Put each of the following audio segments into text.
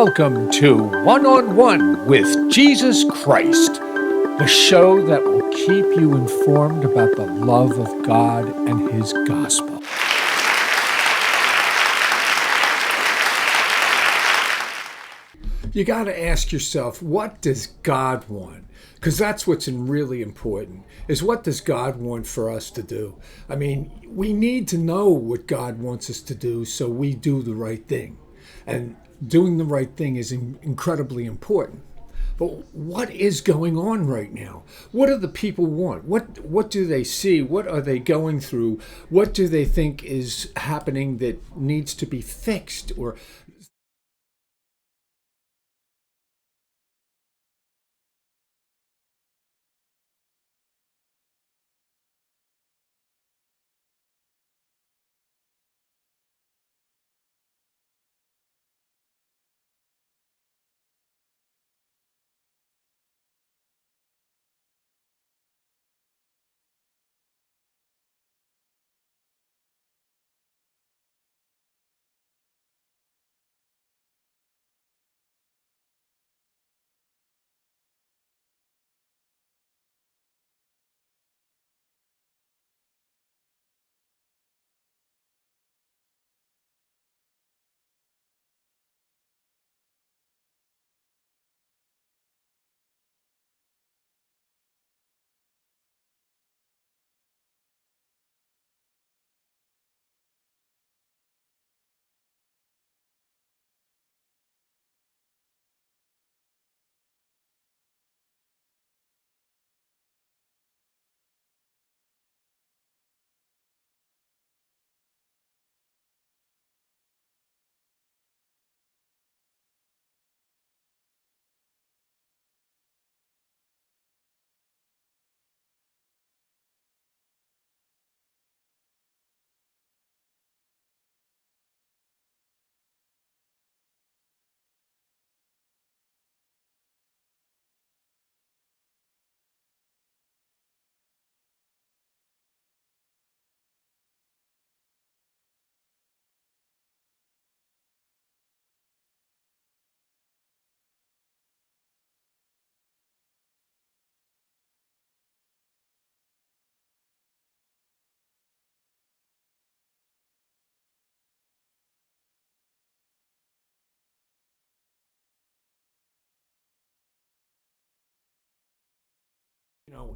Welcome to One on One with Jesus Christ, the show that will keep you informed about the love of God and His gospel. You got to ask yourself, what does God want? Because that's what's really important, is what does God want for us to do? I mean, we need to know what God wants us to do so we do the right thing. And doing the right thing is incredibly important. But what is going on right now? What do the people want? What do they see? What are they going through? What do they think is happening that needs to be fixed? Or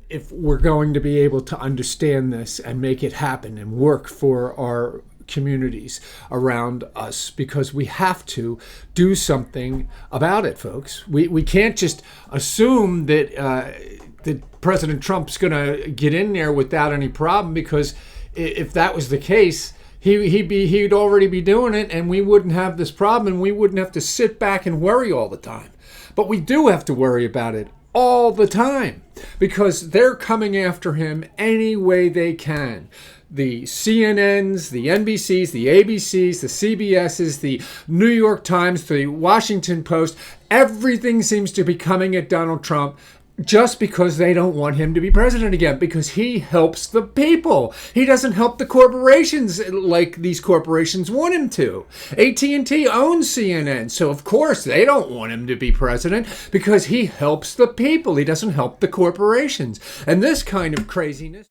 if we're going to be able to understand this and make it happen and work for our communities around us, because we have to do something about it, folks. We can't just assume that President Trump's going to get in there without any problem, because if that was the case, he'd already be doing it, and we wouldn't have this problem, and we wouldn't have to sit back and worry all the time. But we do have to worry about it all the time, because they're coming after him any way they can. The CNNs, the NBCs, the ABCs, the CBSs, the New York Times, the Washington Post, everything seems to be coming at Donald Trump just because they don't want him to be president again, because he helps the people. He doesn't help the corporations like these corporations want him to. AT&T owns CNN, so of course they don't want him to be president, because he helps the people. He doesn't help the corporations. And this kind of craziness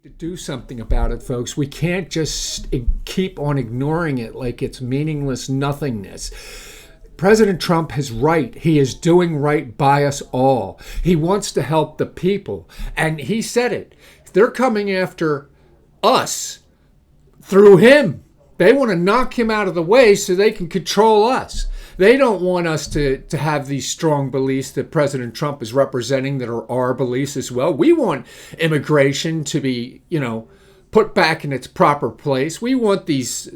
To do something about it, folks. We can't just keep on ignoring it like it's meaningless nothingness. President Trump is right. He is doing right by us all. He wants to help the people. And he said it. They're coming after us through him. They want to knock him out of the way so they can control us. They don't want us to have these strong beliefs that President Trump is representing that are our beliefs as well. We want immigration to be, put back in its proper place. We want these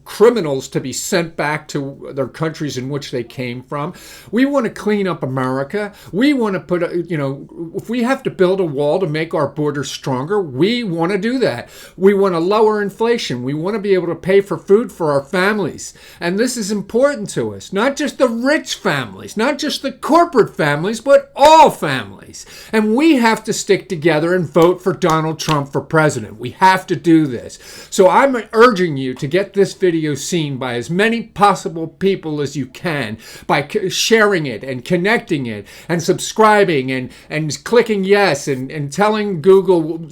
criminals to be sent back to their countries in which they came from. We want to clean up America. We want to put, if we have to build a wall to make our borders stronger, we want to do that. We want to lower inflation. We want to be able to pay for food for our families. And this is important to us. Not just the rich families, not just the corporate families, but all families. And we have to stick together and vote for Donald Trump for president. We have to do this. So I'm urging you to get this video seen by as many possible people as you can by sharing it and connecting it and subscribing and clicking yes and telling Google,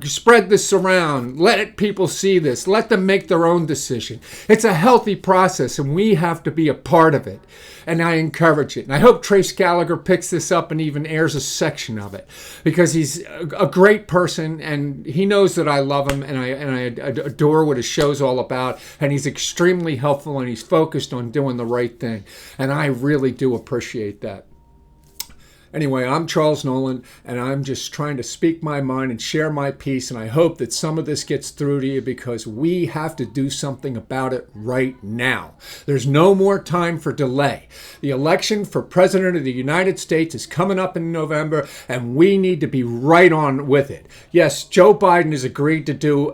spread this around. Let people see this. Let them make their own decision. It's a healthy process and we have to be a part of it. And I encourage it. And I hope Trace Gallagher picks this up and even airs a section of it because he's a great person and he knows that I love him and I adore what his show's all about. And he's extremely helpful and he's focused on doing the right thing. And I really do appreciate that. Anyway, I'm Charles Nolan, and I'm just trying to speak my mind and share my piece, and I hope that some of this gets through to you because we have to do something about it right now. There's no more time for delay. The election for President of the United States is coming up in November, and we need to be right on with it. Yes, Joe Biden has agreed to do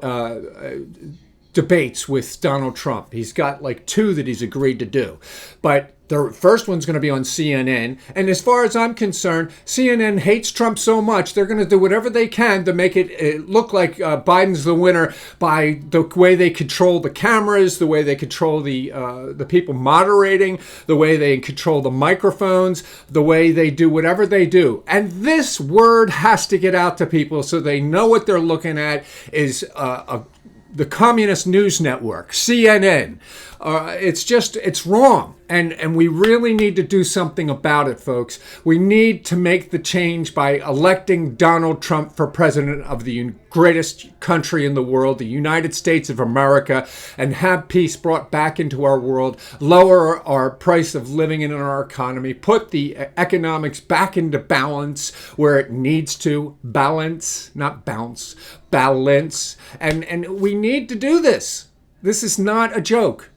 debates with Donald Trump. He's got like 2 that he's agreed to do. But the first one's going to be on CNN. And as far as I'm concerned, CNN hates Trump so much, they're going to do whatever they can to make it look like Biden's the winner by the way they control the cameras, the way they control the people moderating, the way they control the microphones, the way they do whatever they do. And this word has to get out to people so they know what they're looking at is the Communist News Network, CNN. It's wrong. And we really need to do something about it, folks. We need to make the change by electing Donald Trump for president of the greatest country in the world, the United States of America, and have peace brought back into our world, lower our price of living in our economy, put the economics back into balance where it needs to. Balance, not bounce, balance. And we need to do this. This is not a joke.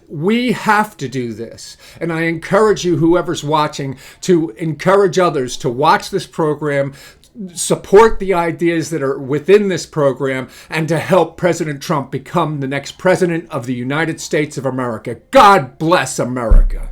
We have to do this. And I encourage you, whoever's watching, to encourage others to watch this program, support the ideas that are within this program, and to help President Trump become the next president of the United States of America. God bless America.